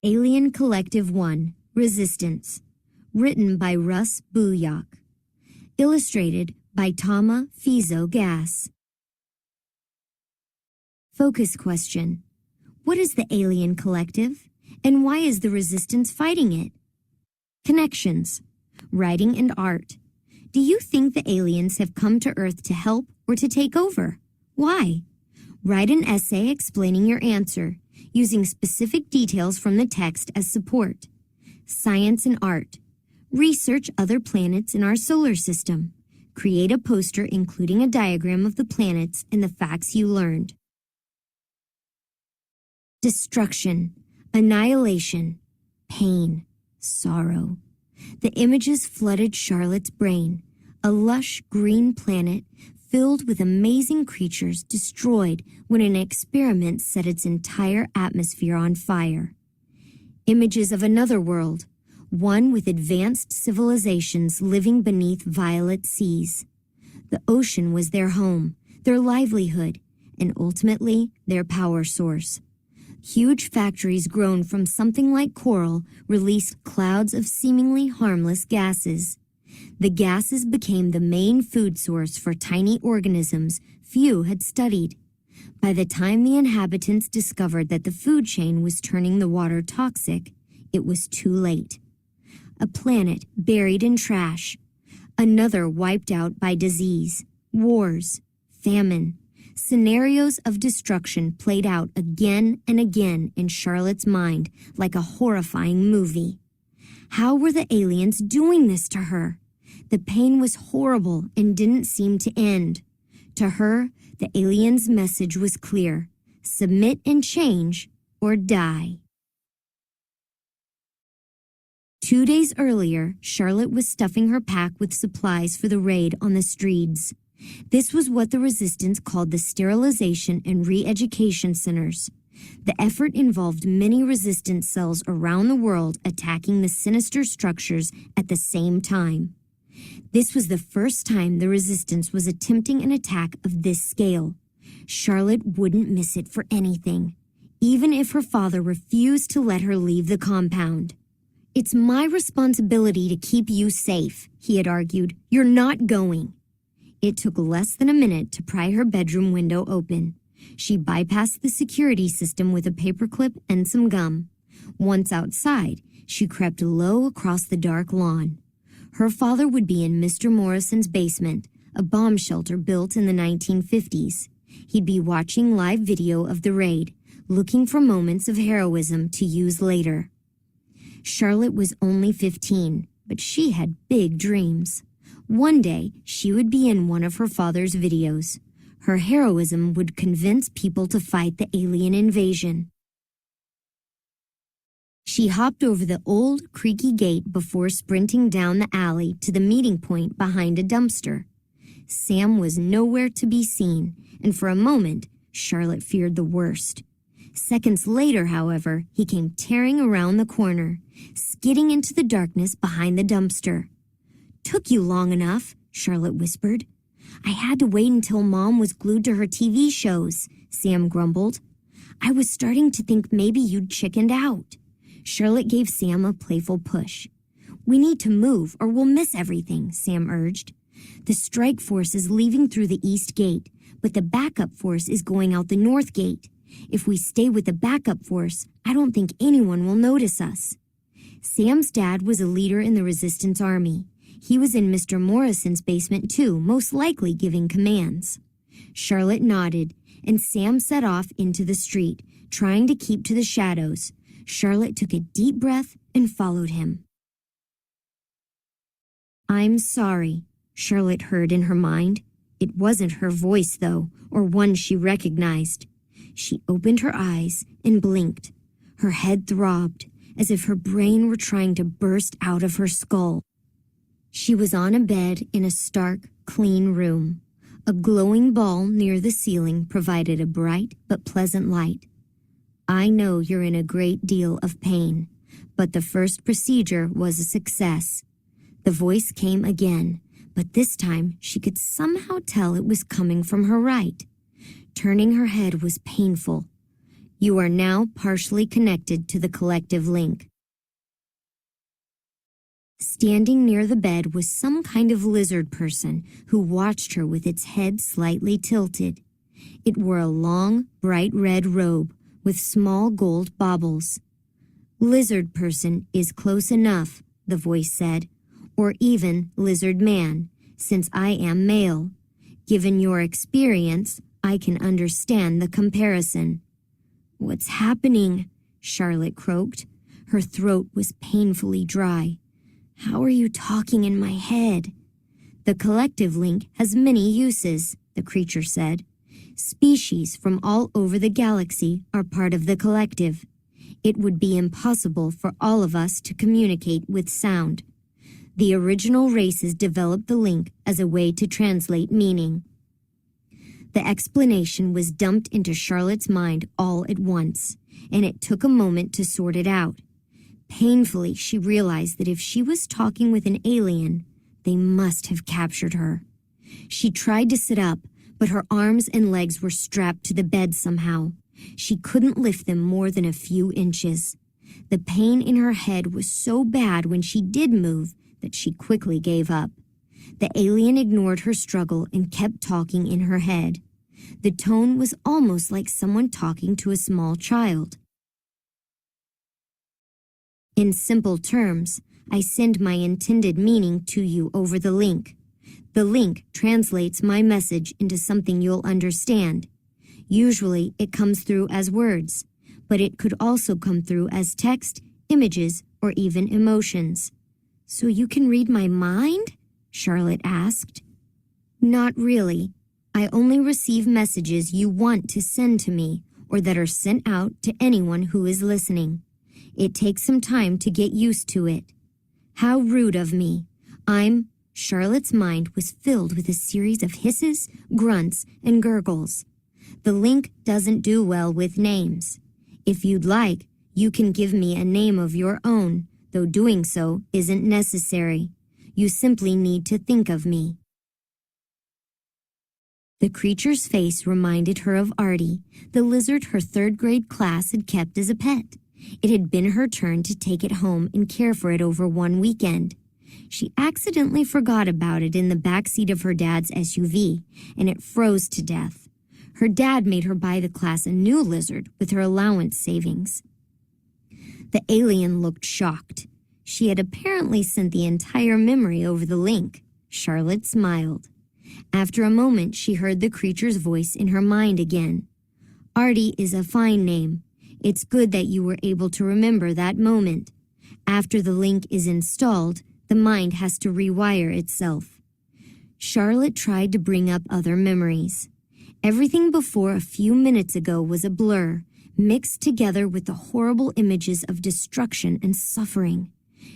Alien Collective 1, Resistance. Written by Russ Booyak. Illustrated by Tama Fizo Gass. Focus question. What is the Alien Collective, and why is the Resistance fighting it? Connections. Writing and art. Do you think the aliens have come to Earth to help or to take over? Why? Write an essay explaining your answer, using specific details from the text as support. Science and art. Research other planets in our solar system. Create a poster including a diagram of the planets and the facts you learned. Destruction, annihilation, pain, sorrow. The images flooded Charlotte's brain. A lush green planet filled with amazing creatures destroyed when an experiment set its entire atmosphere on fire. Images of another world, one with advanced civilizations living beneath violet seas. The ocean was their home, their livelihood, and ultimately their power source. Huge factories grown from something like coral released clouds of seemingly harmless gases. The gases became the main food source for tiny organisms few had studied. By the time the inhabitants discovered that the food chain was turning the water toxic, it was too late. A planet buried in trash. Another wiped out by disease, wars, famine. Scenarios of destruction played out again and again in Charlotte's mind like a horrifying movie. How were the aliens doing this to her? The pain was horrible and didn't seem to end. To her, the aliens' message was clear: submit and change, or die. 2 days earlier, Charlotte was stuffing her pack with supplies for the raid on the Streeds. This was what the Resistance called the Sterilization and Re-Education Centers. The effort involved many resistance cells around the world attacking the sinister structures at the same time. This was the first time the Resistance was attempting an attack of this scale. Charlotte wouldn't miss it for anything, even if her father refused to let her leave the compound. "It's my responsibility to keep you safe," he had argued. "You're not going." It took less than a minute to pry her bedroom window open. She bypassed the security system with a paperclip and some gum. Once outside, she crept low across the dark lawn. Her father would be in Mr. Morrison's basement, a bomb shelter built in the 1950s. He'd be watching live video of the raid, looking for moments of heroism to use later. Charlotte was only 15, but she had big dreams. One day, she would be in one of her father's videos. Her heroism would convince people to fight the alien invasion. She hopped over the old, creaky gate before sprinting down the alley to the meeting point behind a dumpster. Sam was nowhere to be seen, and for a moment, Charlotte feared the worst. Seconds later, however, he came tearing around the corner, skidding into the darkness behind the dumpster. "Took you long enough," Charlotte whispered. "I had to wait until Mom was glued to her TV shows," Sam grumbled. "I was starting to think maybe you'd chickened out." Charlotte gave Sam a playful push. "We need to move or we'll miss everything," Sam urged. "The strike force is leaving through the east gate, but the backup force is going out the north gate. If we stay with the backup force, I don't think anyone will notice us." Sam's dad was a leader in the Resistance Army. He was in Mr. Morrison's basement too, most likely giving commands. Charlotte nodded, and Sam set off into the street, trying to keep to the shadows. Charlotte took a deep breath and followed him. "I'm sorry," Charlotte heard in her mind. It wasn't her voice, though, or one she recognized. She opened her eyes and blinked. Her head throbbed, as if her brain were trying to burst out of her skull. She was on a bed in a stark, clean room. A glowing ball near the ceiling provided a bright but pleasant light. "I know you're in a great deal of pain, but the first procedure was a success." The voice came again, but this time she could somehow tell it was coming from her right. Turning her head was painful. You are now partially connected to the collective link. Standing near the bed was some kind of lizard person who watched her with its head slightly tilted. It wore a long, bright red robe with small gold baubles. Lizard person is close enough, the voice said, or even lizard man, since I am male. Given your experience, I can understand the comparison. What's happening? Charlotte croaked. Her throat was painfully dry. How are you talking in my head? The collective link has many uses, the creature said. Species from all over the galaxy are part of the collective. It would be impossible for all of us to communicate with sound. The original races developed the link as a way to translate meaning. The explanation was dumped into Charlotte's mind all at once, and it took a moment to sort it out. Painfully, she realized that if she was talking with an alien, they must have captured her. She tried to sit up, but her arms and legs were strapped to the bed somehow. She couldn't lift them more than a few inches. The pain in her head was so bad when she did move that she quickly gave up. The alien ignored her struggle and kept talking in her head. The tone was almost like someone talking to a small child. In simple terms, I send my intended meaning to you over the link. The link translates my message into something you'll understand. Usually, it comes through as words, but it could also come through as text, images, or even emotions. So you can read my mind? Charlotte asked. Not really. I only receive messages you want to send to me or that are sent out to anyone who is listening. It takes some time to get used to it. How rude of me. Charlotte's mind was filled with a series of hisses, grunts, and gurgles. The link doesn't do well with names. If you'd like, you can give me a name of your own, though doing so isn't necessary. You simply need to think of me. The creature's face reminded her of Artie, the lizard her third-grade class had kept as a pet. It had been her turn to take it home and care for it over one weekend. She accidentally forgot about it in the back seat of her dad's SUV, and it froze to death. Her dad made her buy the class a new lizard with her allowance savings. The alien looked shocked. She had apparently sent the entire memory over the link. Charlotte smiled. After a moment, she heard the creature's voice in her mind again. Artie is a fine name. It's good that you were able to remember that moment. After the link is installed, the mind has to rewire itself. Charlotte tried to bring up other memories. Everything before a few minutes ago was a blur, mixed together with the horrible images of destruction and suffering.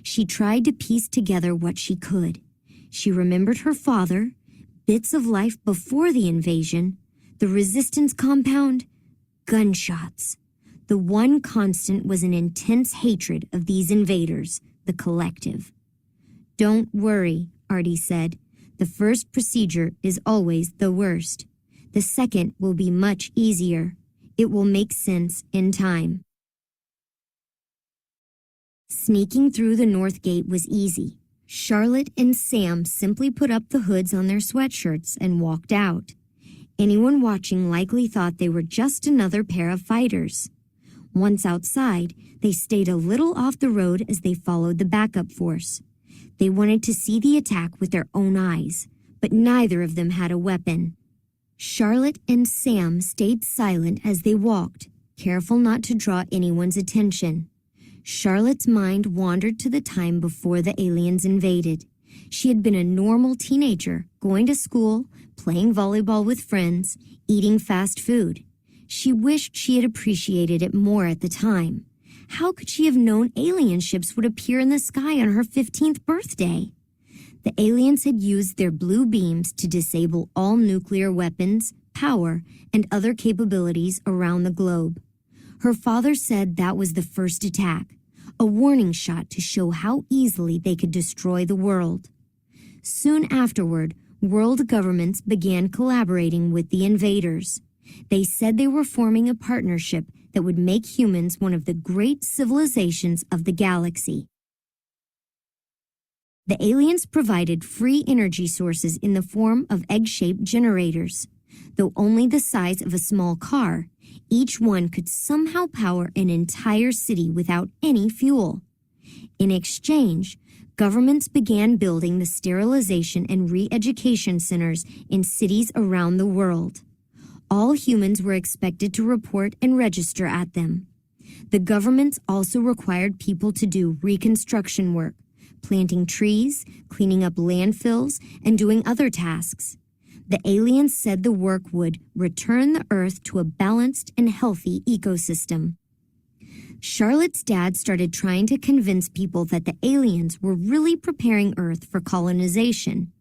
She tried to piece together what she could. She remembered her father, bits of life before the invasion, the resistance compound, gunshots. The one constant was an intense hatred of these invaders, the collective. Don't worry, Artie said. The first procedure is always the worst. The second will be much easier. It will make sense in time. Sneaking through the north gate was easy. Charlotte and Sam simply put up the hoods on their sweatshirts and walked out. Anyone watching likely thought they were just another pair of fighters. Once outside, they stayed a little off the road as they followed the backup force. They wanted to see the attack with their own eyes, but neither of them had a weapon. Charlotte and Sam stayed silent as they walked, careful not to draw anyone's attention. Charlotte's mind wandered to the time before the aliens invaded. She had been a normal teenager, going to school, playing volleyball with friends, eating fast food. She wished she had appreciated it more at the time. How could she have known alien ships would appear in the sky on her 15th birthday? The aliens had used their blue beams to disable all nuclear weapons, power, and other capabilities around the globe. Her father said that was the first attack, a warning shot to show how easily they could destroy the world. Soon afterward, world governments began collaborating with the invaders. They said they were forming a partnership that would make humans one of the great civilizations of the galaxy. The aliens provided free energy sources in the form of egg-shaped generators. Though only the size of a small car, each one could somehow power an entire city without any fuel. In exchange, governments began building the sterilization and re-education centers in cities around the world. All humans were expected to report and register at them. The governments also required people to do reconstruction work, planting trees, cleaning up landfills, and doing other tasks. The aliens said the work would return the Earth to a balanced and healthy ecosystem. Charlotte's dad started trying to convince people that the aliens were really preparing Earth for colonization.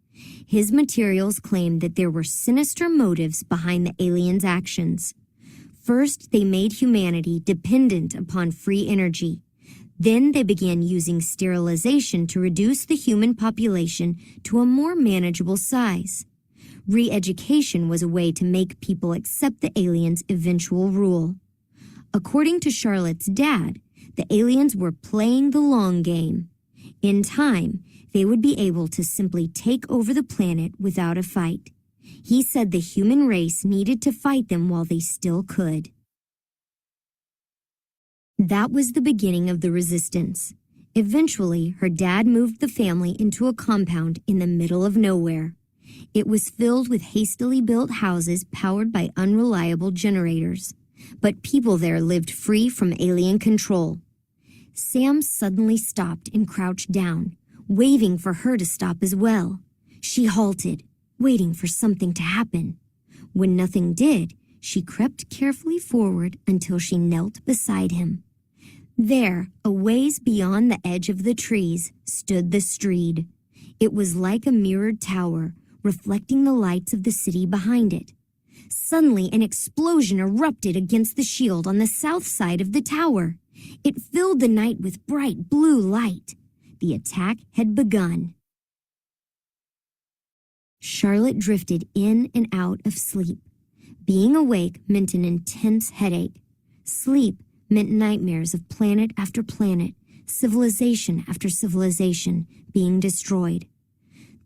His materials claimed that there were sinister motives behind the aliens' actions. First, they made humanity dependent upon free energy. Then they began using sterilization to reduce the human population to a more manageable size. Re-education was a way to make people accept the aliens' eventual rule. According to Charlotte's dad, the aliens were playing the long game. In time, they would be able to simply take over the planet without a fight. He said the human race needed to fight them while they still could. That was the beginning of the resistance. Eventually, her dad moved the family into a compound in the middle of nowhere. It was filled with hastily built houses powered by unreliable generators. But people there lived free from alien control. Sam suddenly stopped and crouched down, waving for her to stop as well. She halted, waiting for something to happen. When nothing did, she crept carefully forward until she knelt beside him. There, a ways beyond the edge of the trees, stood the Streed. It was like a mirrored tower, reflecting the lights of the city behind it. Suddenly, an explosion erupted against the shield on the south side of the tower. It filled the night with bright blue light. The attack had begun. Charlotte drifted in and out of sleep. Being awake meant an intense headache. Sleep meant nightmares of planet after planet, civilization after civilization being destroyed.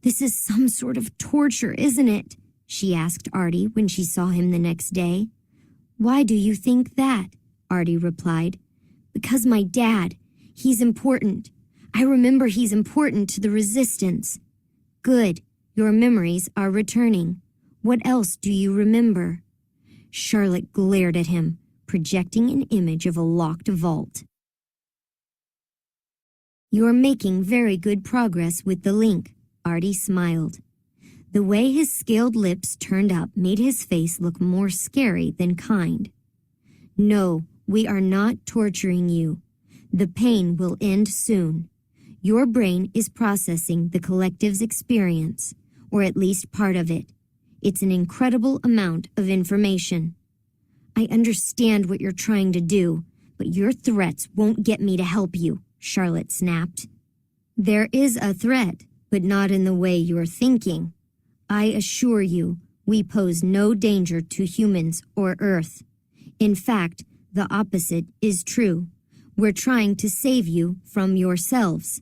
"This is some sort of torture, isn't it?" she asked Artie when she saw him the next day. "Why do you think that?" Artie replied. "Because my dad. He's important. I remember he's important to the resistance." "Good. Your memories are returning. What else do you remember?" Charlotte glared at him, projecting an image of a locked vault. "You're making very good progress with the link," Artie smiled. The way his scaled lips turned up made his face look more scary than kind. "No, we are not torturing you. The pain will end soon. Your brain is processing the collective's experience, or at least part of it. It's an incredible amount of information. I understand what you're trying to do, but your threats won't get me to help you," Charlotte snapped. "There is a threat, but not in the way you're thinking. I assure you, we pose no danger to humans or Earth. In fact, the opposite is true. We're trying to save you from yourselves."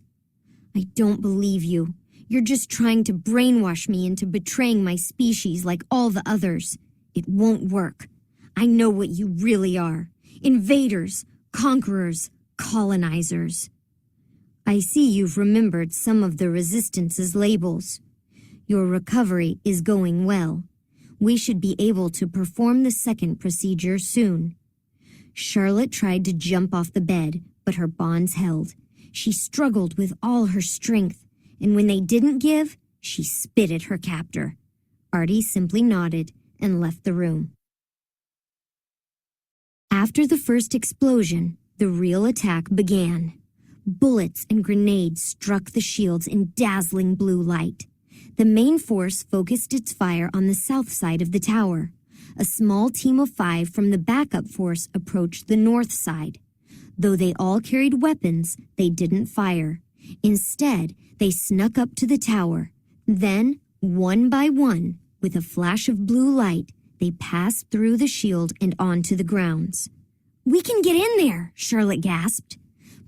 "I don't believe you. You're just trying to brainwash me into betraying my species like all the others. It won't work. I know what you really are. Invaders, conquerors, colonizers." "I see you've remembered some of the Resistance's labels. Your recovery is going well. We should be able to perform the second procedure soon." Charlotte tried to jump off the bed, but her bonds held. She struggled with all her strength, and when they didn't give, she spit at her captor. Artie simply nodded and left the room. After the first explosion, the real attack began. Bullets and grenades struck the shields in dazzling blue light. The main force focused its fire on the south side of the tower. A small team of 5 from the backup force approached the north side. Though they all carried weapons, they didn't fire. Instead, they snuck up to the tower. Then, one by one, with a flash of blue light, they passed through the shield and onto the grounds. We can get in there, Charlotte gasped.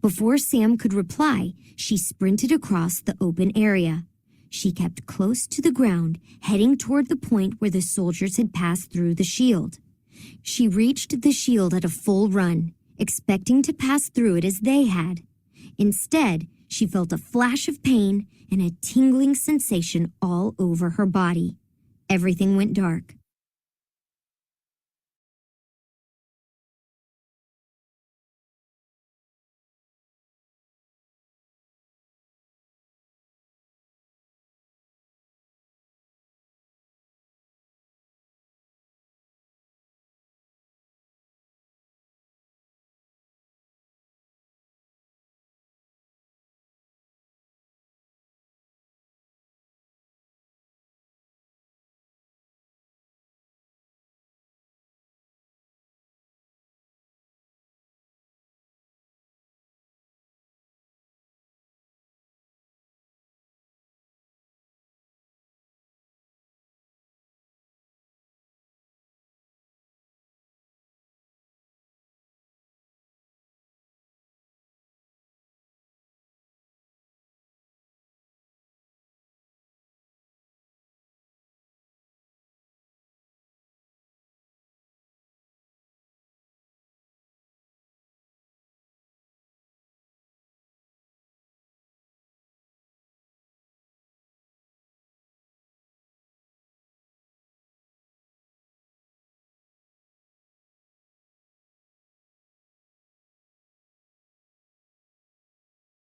Before Sam could reply, she sprinted across the open area. She kept close to the ground, heading toward the point where the soldiers had passed through the shield. She reached the shield at a full run, expecting to pass through it as they had. Instead, she felt a flash of pain and a tingling sensation all over her body. Everything went dark.